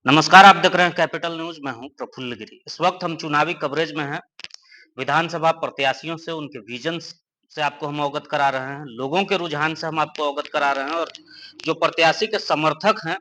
नमस्कार, आप देख रहे हैं कैपिटल न्यूज़। मैं हूं प्रफुल्ल गिरी। इस वक्त हम चुनावी कवरेज में हैं। विधानसभा प्रत्याशियों से उनके विजन्स से आपको हम अवगत करा रहे हैं, लोगों के रुझान से हम आपको अवगत करा रहे हैं और जो प्रत्याशी के समर्थक हैं,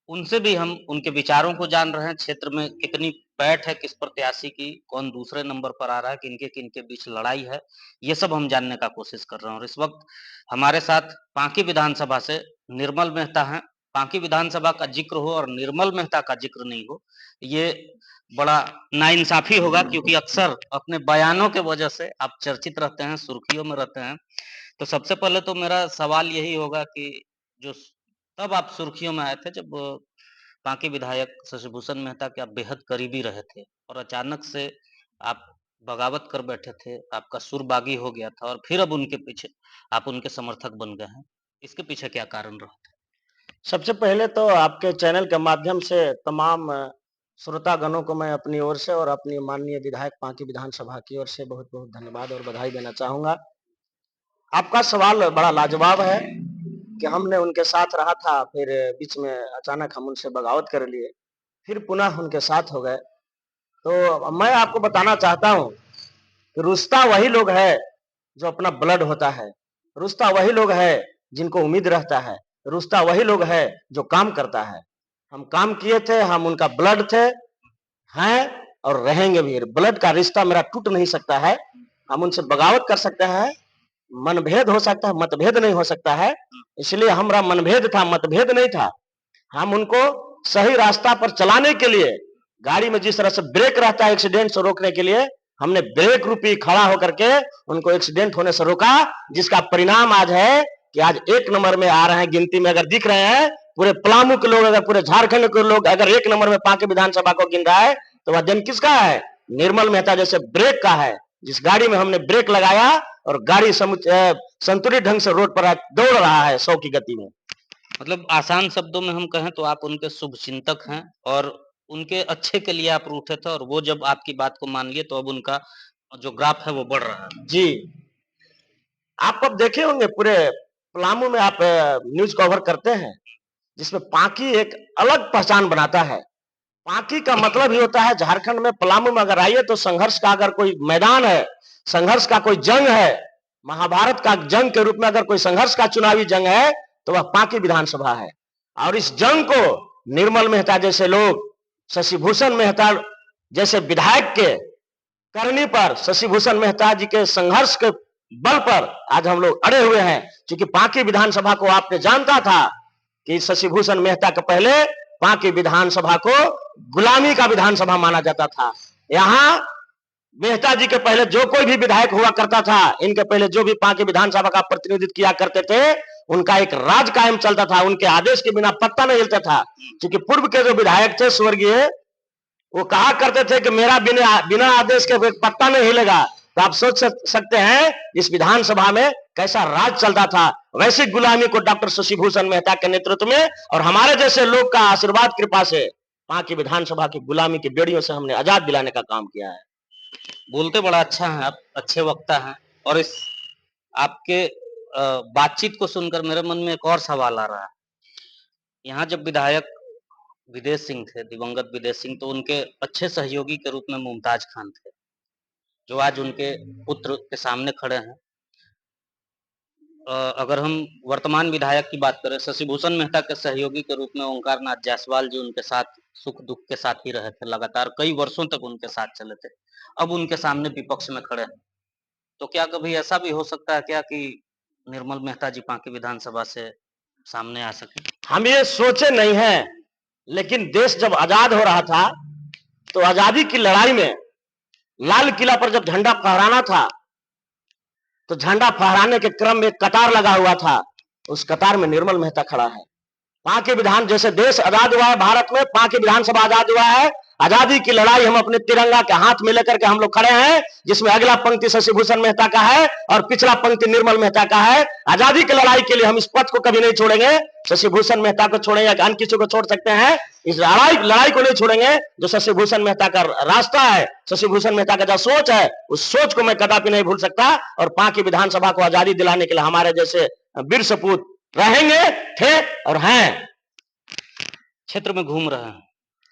उनसे भी हम उनके विचारों को जान रहे हैं। क्षेत्र में कितनी पैठ है किस प्रत्याशी की, कौन दूसरे नंबर पर आ रहा है, किनके बीच लड़ाई है, ये सब हम जानने का कोशिश कर रहे हैं। और इस वक्त हमारे साथ पांकी विधानसभा से निर्मल मेहता हैं। बाकी विधानसभा का जिक्र हो और निर्मल मेहता का जिक्र नहीं हो, ये बड़ा नाइंसाफी होगा, क्योंकि अक्सर अपने बयानों के वजह से आप चर्चित रहते हैं, सुर्खियों में रहते हैं। तो सबसे पहले तो मेरा सवाल यही होगा कि जो तब आप सुर्खियों में आए थे जब बाकी विधायक शशिभूषण मेहता के आप बेहद करीबी रहे थे और अचानक से आप बगावत कर बैठे थे, आपका सुर बागी हो गया था और फिर अब उनके पीछे आप उनके समर्थक बन गए हैं। इसके पीछे क्या कारण रहा? सबसे पहले तो आपके चैनल के माध्यम से तमाम श्रोतागणों को मैं अपनी ओर से और अपनी माननीय विधायक पांकी विधानसभा की ओर से बहुत-बहुत धन्यवाद और बधाई देना चाहूँगा। आपका सवाल बड़ा लाजवाब है कि हमने उनके साथ रहा था, फिर बीच में अचानक हम उनसे बगावत कर लिए, फिर पुनः उनके साथ हो गए। तो मैं आपको बताना चाहता हूँ कि रुस्ता वही लोग है जो अपना ब्लड होता है। रुस्ता वही लोग है जिनको उम्मीद रहता है। रुस्ता वही लोग है जो काम करता है। हम काम किए थे, हम उनका ब्लड थे, हैं और रहेंगे भी। ब्लड का रिश्ता मेरा टूट नहीं सकता है। हम उनसे बगावत कर सकते हैं, मनभेद हो सकता है, मतभेद नहीं हो सकता है। इसलिए हमारा मनभेद था, मतभेद नहीं था। हम उनको सही रास्ता पर चलाने के लिए गाड़ी में जिस तरह से ब्रेक रहता है एक्सीडेंट से रोकने के लिए, हमने ब्रेक रूपी खड़ा होकर के उनको एक्सीडेंट होने से रोका, जिसका परिणाम आज है कि आज 1 नंबर में आ रहे हैं। गिनती में अगर दिख रहे हैं, पूरे पलामू के लोग, अगर पूरे झारखंड के लोग अगर 1 नंबर में पांकी विधानसभा को गिन रहा है, तो वह दिन किसका है? निर्मल मेहता जैसे ब्रेक का है। जिस गाड़ी में हमने ब्रेक लगाया और गाड़ी संतुलित ढंग से रोड पर दौड़ रहा है 100 की गति में। मतलब आसान शब्दों में हम कहें तो आप उनके शुभचिंतक हैं और उनके अच्छे के लिए आप रूठे थे और वो जब आपकी बात को मान लिए तो अब उनका जो ग्राफ है वो बढ़ रहा है। जी, आप अब देखे होंगे पूरे पलामू में आप न्यूज कवर करते हैं, जिसमें पांकी एक अलग पहचान बनाता है। पांकी का मतलब ही होता है झारखंड में, पलामू में अगर आइए तो संघर्ष का अगर कोई मैदान है, संघर्ष का कोई जंग है, महाभारत का जंग के रूप में अगर कोई संघर्ष का चुनावी जंग है, तो वह पांकी विधानसभा है। और इस जंग को निर्मल मेहता जैसे लोग, शशिभूषण मेहता जैसे विधायक के करनी पर, शशिभूषण मेहता जी के संघर्ष के बल पर आज हम लोग अड़े हुए हैं। क्योंकि पांकी विधानसभा को आपने जानता था कि शशिभूषण मेहता के पहले पांकी विधानसभा को गुलामी का विधानसभा माना जाता था। यहाँ मेहता जी के पहले जो कोई भी विधायक हुआ करता था, इनके पहले जो भी पांकी विधानसभा का प्रतिनिधित्व किया करते थे, उनका एक राज कायम चलता था। उनके आदेश के बिना पत्ता नहीं हिलता था। क्योंकि पूर्व के जो विधायक थे स्वर्गीय, वो कहा करते थे कि मेरा बिना बिना आदेश के पत्ता नहीं हिलेगा। तो आप सोच सकते हैं इस विधानसभा में कैसा राज चलता था। वैसी गुलामी को डॉक्टर शशिभूषण मेहता के नेतृत्व में और हमारे जैसे लोग का आशीर्वाद कृपा से पांकी विधानसभा की गुलामी की बेड़ियों से हमने आजाद दिलाने का काम किया है। बोलते बड़ा अच्छा है, आप अच्छे वक्ता हैं और इस आपके बातचीत को सुनकर मेरे मन में एक और सवाल आ रहा है। यहाँ जब विधायक विदेश सिंह थे, दिवंगत विदेश सिंह, तो उनके अच्छे सहयोगी के रूप में मुमताज खान थे, जो आज उनके पुत्र के सामने खड़े हैं। अगर हम वर्तमान विधायक की बात करें, शशिभूषण मेहता के सहयोगी के रूप में ओंकार नाथ जायसवाल जी उनके साथ सुख दुख के साथ ही रहे थे, लगातार कई वर्षों तक उनके साथ चले थे। अब उनके सामने विपक्ष में खड़े हैं, तो क्या कभी ऐसा भी हो सकता है क्या कि निर्मल मेहता जी पांकी विधानसभा से सामने आ सके? हम ये सोचे नहीं है, लेकिन देश जब आजाद हो रहा था, तो आजादी की लड़ाई में लाल किला पर जब झंडा फहराना था, तो झंडा फहराने के क्रम में कतार लगा हुआ था। उस कतार में निर्मल मेहता खड़ा है। पांकी विधान जैसे देश आजाद हुआ है भारत में, पांकी विधानसभा आजाद हुआ है। आजादी की लड़ाई हम अपने तिरंगा के हाथ में लेकर के हम लोग खड़े हैं, जिसमें अगला पंक्ति शशिभूषण मेहता का है और पिछला पंक्ति निर्मल मेहता का है। आजादी की लड़ाई के लिए हम इस पथ को कभी नहीं छोड़ेंगे। शशिभूषण मेहता को छोड़ेंगे या अन्य किसी को छोड़ सकते हैं, इस लड़ाई को नहीं छोड़ेंगे जो शशिभूषण मेहता का रास्ता है, शशिभूषण मेहता का जो सोच है, उस सोच को मैं कदापि नहीं भूल सकता। और पांकी विधानसभा को आजादी दिलाने के लिए हमारे जैसे वीर सपूत रहेंगे, थे और हैं। क्षेत्र में घूम रहे हैं,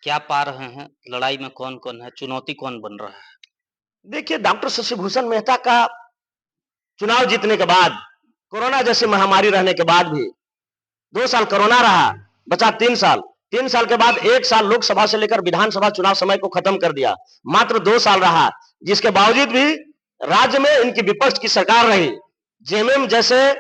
क्या पा रहे हैं? लड़ाई में कौन-कौन है? चुनौती कौन बन रहा है? देखिए, डॉक्टर शशिभूषण मेहता का चुनाव जीतने के बाद, कोरोना जैसी महामारी रहने के बाद भी 2 साल कोरोना रहा, बचा 3 साल। 3 साल के बाद 1 साल लोकसभा से लेकर विधानसभा चुनाव समय को खत्म कर दिया। मात्र 2 साल रहा, जिसके बावजूद भी राज्य में इनकी विपक्ष की सरकार रही। जेएमएम जैसे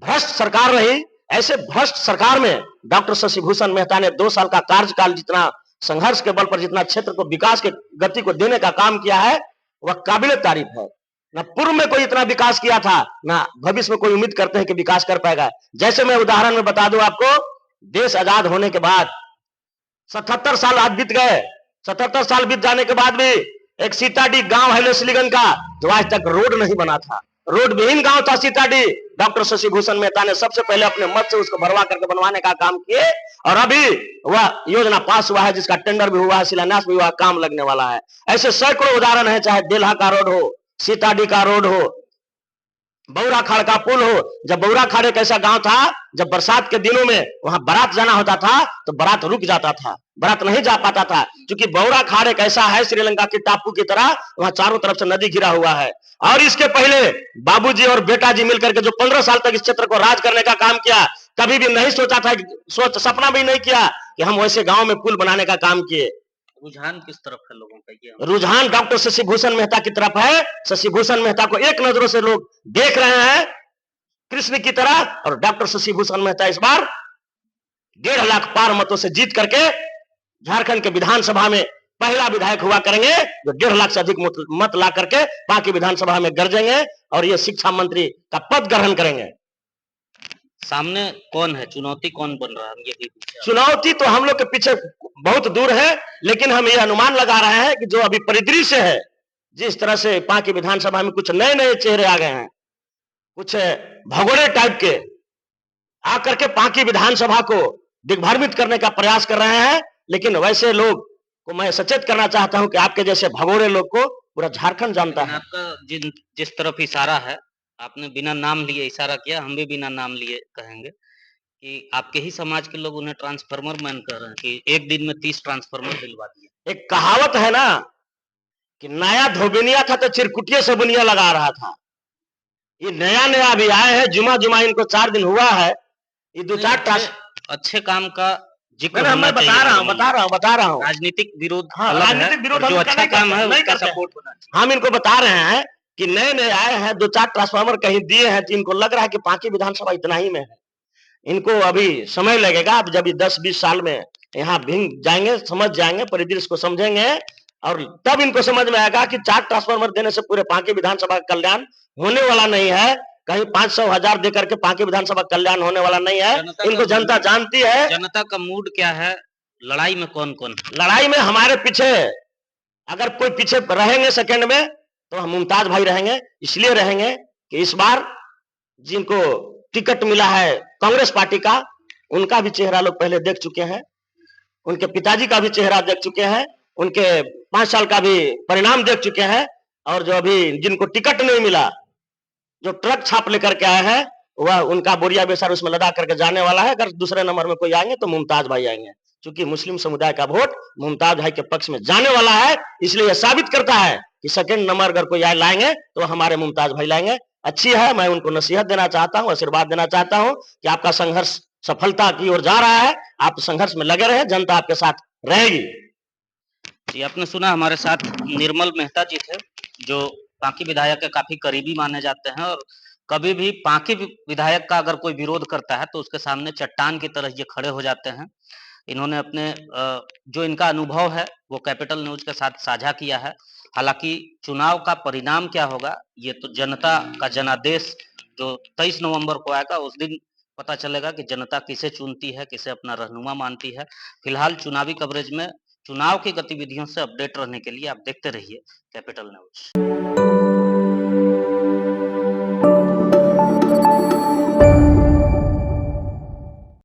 भ्रष्ट सरकार रही। ऐसे भ्रष्ट सरकार में डॉक्टर शशिभूषण मेहता ने 2 साल का कार्यकाल जितना संघर्ष के बल पर जितना क्षेत्र को विकास के गति को देने का काम किया है, वह काबिले तारीफ है। ना पूर्व में कोई इतना विकास किया था, ना भविष्य में कोई उम्मीद करते हैं कि विकास कर पाएगा। जैसे मैं उदाहरण में बता दूं आपको, देश आजाद होने के बाद 77 साल आज बीत गए। 77 साल बीत जाने के बाद भी एक सीताडी गांव है लेस्लीगंज का, जो आज तक रोड नहीं बना था। रोड विहीन गांव था सीताडी। डॉक्टर शशिभूषण मेहता ने सबसे पहले अपने मत से उसको भरवा करके बनवाने का काम किए, और अभी वह योजना पास हुआ है, जिसका टेंडर भी हुआ है, शिलान्यास भी हुआ, काम लगने वाला है। ऐसे सैकड़ों उदाहरण है, चाहे देल्हा का रोड हो, सीताडी का रोड हो, बौरा खाड़ का पुल हो। जब बौरा खाड़ एक ऐसा गांव था, जब बरसात के दिनों में वहां बारात जाना होता था तो बारात रुक जाता था, बारात नहीं जा पाता था, क्योंकि बौरा खाड़ एक ऐसा है श्रीलंका के टापू की तरह, वहां चारों तरफ से नदी घिरा हुआ है। और इसके पहले बाबूजी और बेटा जी मिलकर के जो 15 साल तक इस क्षेत्र को राज करने का काम किया, कभी भी नहीं सोचा था, सपना भी नहीं किया कि हम वैसे गांव में पुल बनाने का काम किए। रुझान किस तरफ है लोगों का? ये रुझान डॉक्टर शशिभूषण मेहता की तरफ है। शशिभूषण मेहता को एक नजरों से लोग देख रहे हैं कृष्ण की तरह, और डॉक्टर शशिभूषण मेहता इस बार 1.5 लाख पार मतों से जीत करके झारखंड के विधानसभा में पहला विधायक हुआ करेंगे, जो 1.5 लाख से अधिक मत ला करके बाकी विधानसभा में गरजेंगे और ये शिक्षा मंत्री का पद ग्रहण करेंगे। सामने कौन है? चुनौती कौन बन रहा है? ये भी चुनौती तो हम लोग के पीछे बहुत दूर है, लेकिन हम ये अनुमान लगा रहे हैं कि जो अभी परिदृश्य है, जिस तरह से पांकी विधानसभा में कुछ नए नए चेहरे आ गए हैं, कुछ भगोड़े टाइप के आकर के पांकी विधानसभा को दिग्भ्रमित करने का प्रयास कर रहे हैं, लेकिन वैसे लोग को मैं सचेत करना चाहता हूं कि आपके जैसे भगोड़े लोग को पूरा झारखंड जानता है। आपका जिस तरफ इशारा है, आपने बिना नाम लिए इशारा किया, हम भी बिना नाम लिए कहेंगे कि आपके ही समाज के लोग उन्हें ट्रांसफार्मर मैन कह रहे हैं कि एक दिन में 30 ट्रांसफार्मर दिलवा दिए। एक कहावत है ना कि नया धोबिनिया था तो चिरकुटिया से बुनिया लगा रहा था। ये नया नया अभी आए हैं, जुमा जुमा इनको 4 दिन हुआ है। ये 2-4 अच्छे काम का जिक्र मैं बता रहा हूँ राजनीतिक विरोध राजनीतिक विरोध जो अच्छा काम है उसका सपोर्ट होना चाहिए। हम इनको बता रहे हैं कि नए नए आए हैं, 2-4 ट्रांसफार्मर कहीं दिए हैं, तो इनको लग रहा है कि पांकी विधानसभा इतना ही में है। इनको अभी समय लगेगा, अब जब 10-20 साल में यहाँ भिंग जाएंगे, समझ जाएंगे, परिदृश्य को समझेंगे, और तब इनको समझ में आएगा कि 4 ट्रांसफार्मर देने से पूरे पांकी विधानसभा का कल्याण होने वाला नहीं है। कहीं 500,000 देकर के पांकी विधानसभा कल्याण होने वाला नहीं है। इनको जनता जानती है। जनता का मूड क्या है? लड़ाई में कौन कौन? लड़ाई में हमारे पीछे अगर कोई पीछे रहेंगे सेकंड में, तो हम मुमताज भाई रहेंगे। इसलिए रहेंगे कि इस बार जिनको टिकट मिला है कांग्रेस पार्टी का, उनका भी चेहरा लोग पहले देख चुके हैं, उनके पिताजी का भी चेहरा देख चुके हैं, उनके 5 साल का भी परिणाम देख चुके हैं। और जो अभी जिनको टिकट नहीं मिला, जो ट्रक छाप लेकर के आए हैं, वह उनका बोरिया बेसार उसमें लदा करके जाने वाला है। अगर दूसरे नंबर में कोई आएंगे तो मुमताज भाई आएंगे, क्योंकि मुस्लिम समुदाय का वोट मुमताज भाई के पक्ष में जाने वाला है। इसलिए यह साबित करता है कि सेकंड नंबर अगर कोई लाएंगे तो हमारे मुमताज भाई लाएंगे। अच्छी है, मैं उनको नसीहत देना चाहता हूँ, आशीर्वाद देना चाहता हूँ कि आपका संघर्ष सफलता की ओर जा रहा है। आप संघर्ष में लगे रहे, जनता आपके साथ रहेगी। जी, आपने सुना हमारे साथ निर्मल मेहता जी थे, जो पांकी विधायक के काफी करीबी माने जाते हैं, और कभी भी पांकी विधायक का अगर कोई विरोध करता है तो उसके सामने चट्टान की तरह ये खड़े हो जाते हैं। इन्होंने अपने जो इनका अनुभव है वो कैपिटल न्यूज के साथ साझा किया है। हालांकि चुनाव का परिणाम क्या होगा, ये तो जनता का जनादेश जो 23 नवंबर को आएगा, उस दिन पता चलेगा कि जनता किसे चुनती है, किसे अपना रहनुमा मानती है। फिलहाल चुनावी कवरेज में चुनाव की गतिविधियों से अपडेट रहने के लिए आप देखते रहिए कैपिटल न्यूज।